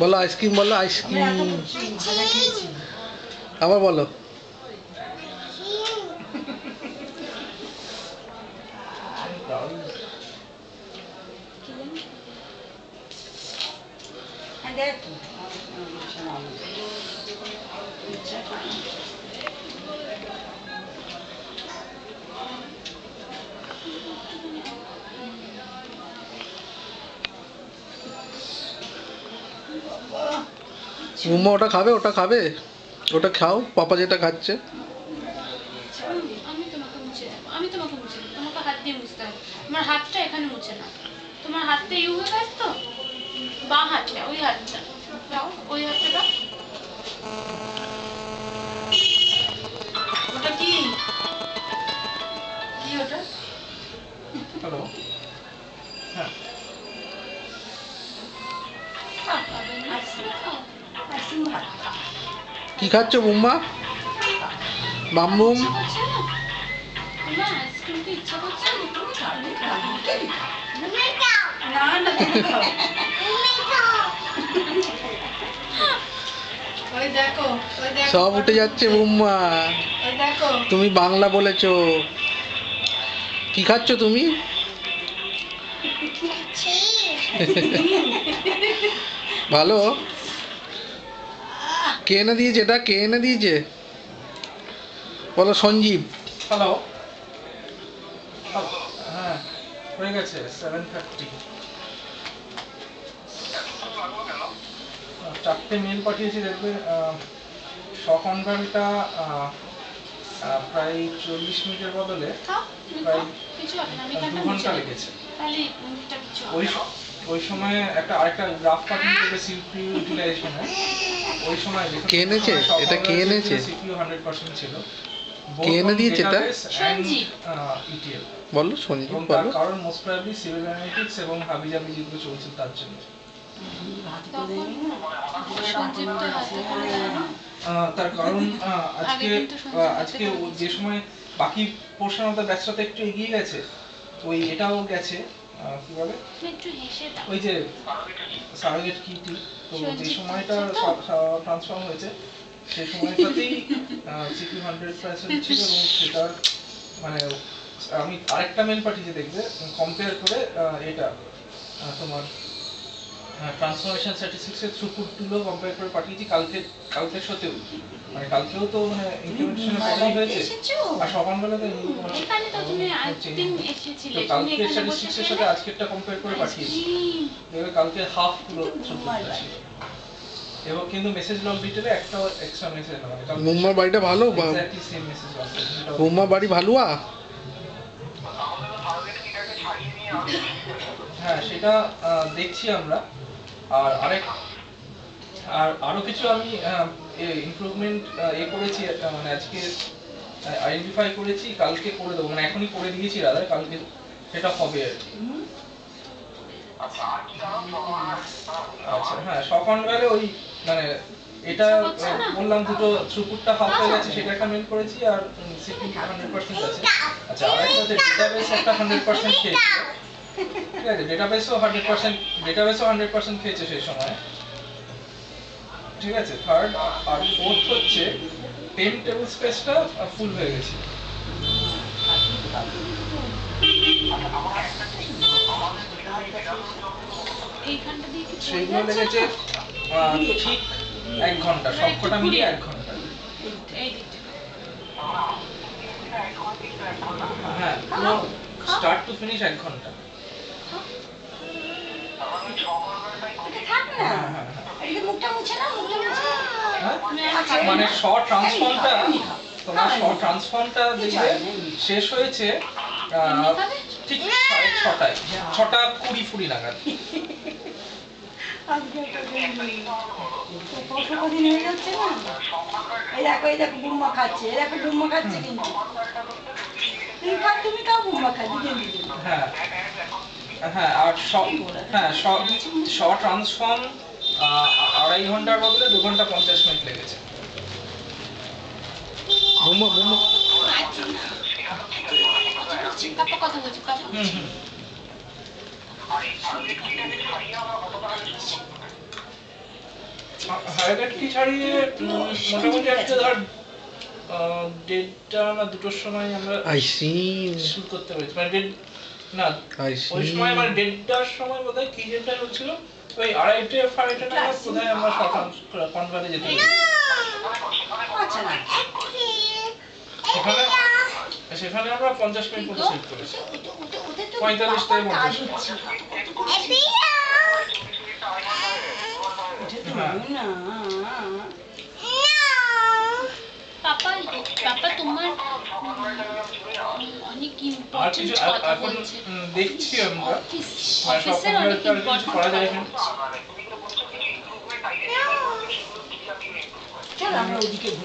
বলো আইসক্রিম, বলো আইসক্রিম, আবার বলো। উম্মা ওটা খাবে, ওটা খাবে, ওটা খাও, পাপা যেটা খাচ্ছে। আমি তোমাকে মুছে দেবো, আমি তোমাকে মুছে দেবো, তোমাকে হাত দিয়ে মুছতে হবে। তোমার হাতটা এখানে মুছে না, তোমার হাতটা ইউ হয়ে গেছে তো, বাঁ হাতটা, ওই হাতটা দাও, ওই হাতটা দাও। ওটা কি কি ওটা? হ্যালো, হ্যাঁ কি খাচ্ছ বুম্মা? মাম্মুম সব উঠে যাচ্ছে বুম্মা। তুমি বাংলা বলেছো। কি খাচ্ছ তুমি? ভালো। কে এনে দিয়েছে এটা? কে এনে দিয়েছে? বলো সঞ্জীব। হ্যালো, হ্যাঁ হয়ে গেছে 7:30। চারটে মেল পাঠিয়েছি, দেখবে সকনভারটা প্রায় 40 মিনিটের বদলে প্রায় 2 ঘন্টা লেগেছে। ওই সময় আরেকটা গ্রাফ পাঠিয়ে দেবে সিপিইউ ইউটিলাইজেশনে। ওই সময় কে এনেছে এটা? কে এনেছে? সিপিইউ 100% ছিল। কে এনে দিয়েছে এটা? সঞ্জীব। ইটিএল বলো সঞ্জীব এবং তার বলো। কারণ মোস্ট প্রবাবলি সিভিল অ্যানালিটিক্স এবং হাবিজাবি যেগুলো চলছে তার জন্য। তার কারণ আজকে যে সময় বাকি পোর্শন অফ দ্য ব্যাচটাতে একটু এগিয়ে গেছে, ওই এটাও গেছে কি বলে ওই যে সারোগেট কিটি, তো যে সময়টা ট্রান্সফর্ম হয়েছে সেই সময়টাতেই সিপি 100% ছিল এবং সেটার মানে আমি আরেকটা মেল পাঠিয়েছি, দেখবে কম্পেয়ার করে এটা তোমার ট্রান্সফরমেশন স্ট্যাটিস্টিক্সের থ্রুপুট গুলো কম্পেয়ার করে পাঠিয়েছি কালকের সাথেও, মানে কালকেও তো মানে ইমপ্লিমেন্টেশনের পরেই হয়েছে আর সকালবেলা তো এখানে তো তুমি একদিন এসেছিলে, তুমি কালকের এখানে স্ট্যাটিস্টিক্সের সাথে আজকেরটা কম্পেয়ার করে পাঠিয়েছি, দেখবে কালকে হাফ পুরো থ্রুপুটটা ছিল এবং কিন্তু মেসেজ লগ ডিটেলে একটা এক্সট্রা মেসেজ না, মানে মুম্মার বাড়িটা ভালো? এক্স্যাক্টলি সেম মেসেজ আছে। মুম্মার বাড়ি ভালুয়া? হ্যাঁ সেটা দেখছি আমরা। আর আরো কিছু আমি ইমপ্রুভমেন্ট করেছি, মানে আজকে আইডেন্টিফাই করেছি, কালকে করে দেবো, মানে এখনই করে দিয়েছি রাদার, কালকে সেটা হবে আর কি। আচ্ছা হ্যাঁ, সকালবেলা ওই মানে এটা বললাম দুটো থ্রুপুটটা হাফ হয়ে গেছে, সেটা একটা মেল করেছি আর সিপি 100% আছে। আচ্ছা আরেকটা হচ্ছে ডেটাবেস একটা 100% খেয়েছে, ঠিক আছে, ডেটাবেসও 100% খেয়েছে সেই সময়, ঠিক আছে। থার্ড আর ফোর্থ হচ্ছে 10 টেবিল স্পেসটা ফুল হয়ে গেছে। সেইগুলো লেগেছে ঠিক 1 ঘন্টা, সবকটা মিলিয়ে 1 ঘন্টা। হ্যাঁ পুরো স্টার্ট টু ফিনিশ 1 ঘন্টা। মানে শর্ট ট্রান্সফর্মটা দেখবে শেষ হয়েছে ঠিক 6:30, 6:20 নাগাদ। হ্যাঁ হ্যাঁ আর শর্ট ট্রান্সফর্ম 2.5 ঘন্টার বদলে 2 ঘন্টা 50 মিনিট লেগেছে। হায়দ্রাবাদ কি ছাড়িয়ে মোটামুটি আজকে ধর 1:30টা না 2টোর সময় আমরা আই সি শুট করতে পেরেছি, মানে না ওই সময় মানে 1:30টার সময় বোধহয় কি যেটা হচ্ছিল, ওই 2:30 নাগাদ বোধহয় আমরা কনভার্টে যেতে পেরেছি। সেখানে আমরা 50 মিনিট মতো শুট করেছি, 45 থেকে 50। পাপা পাপা তোমার অনেক আর কিছু ইম্পর্টেন্ট কথা এখন বলছে। দেখছি আমরা অফিসের অনেক কিছু করা যায় ইম্পর্টেন্ট এখানে।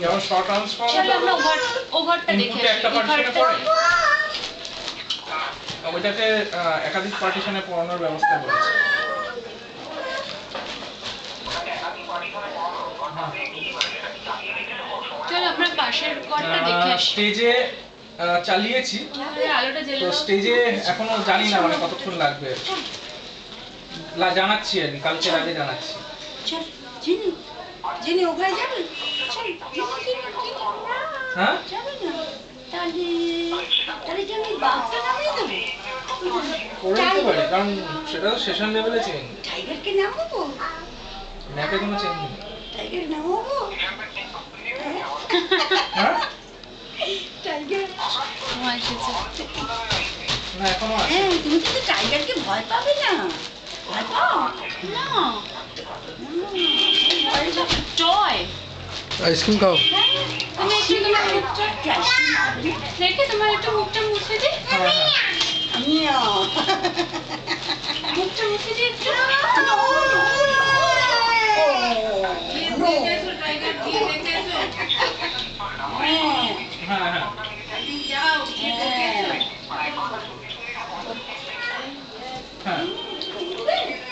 যেমন শর্ট ট্রান্সফর্ম চলো আমরা ওভারটা দেখে ইনপুটে আসি। একটা পার্টিশনে ওভারটা পড়ে, ওইটাকে একাধিক পার্টিশনে পড়ানোর ব্যবস্থা করেছে। চলো আমরা পাশের ঘরটা দেখে আসি। স্টেজে চালিয়েছি, আলোটা জ্বেলে তো দাও। স্টেজে এখনো জানি না মানে কতক্ষণ লাগবে, জানাচ্ছি আর কি, কালকের আগে জানাচ্ছি। চল জিনি জিনি ওখানে যাবে, চল হ্যাঁ যাবে না তাহলে তাহলে কি আমি বাচ্চা নামিয়ে দেবো? করে দিতে পারি, কারণ সেটা তো সেশন লেভেলে চেঞ্জ, টাইগারকে নামাবো, ম্যাপে কোনো চেঞ্জ নেই। টাইগার নামাবো, হ্যাঁ টাইগার। আমার এসেছে। না এখনো আছে। হ্যাঁ তুমি কিন্তু টাইগারকে ভয় পাবে না, ভয় পাও না ভয় পাবে জয় আইসক্রিম খাও। তুমি একটু তোমার মুখটা দেখে তোমার একটু মুখটা মুছে দিই। হ্যাঁ হ্যাঁ আমিও মুখটা মুছে দিই একটু। হ্যাঁ হ্যাঁ হ্যাঁ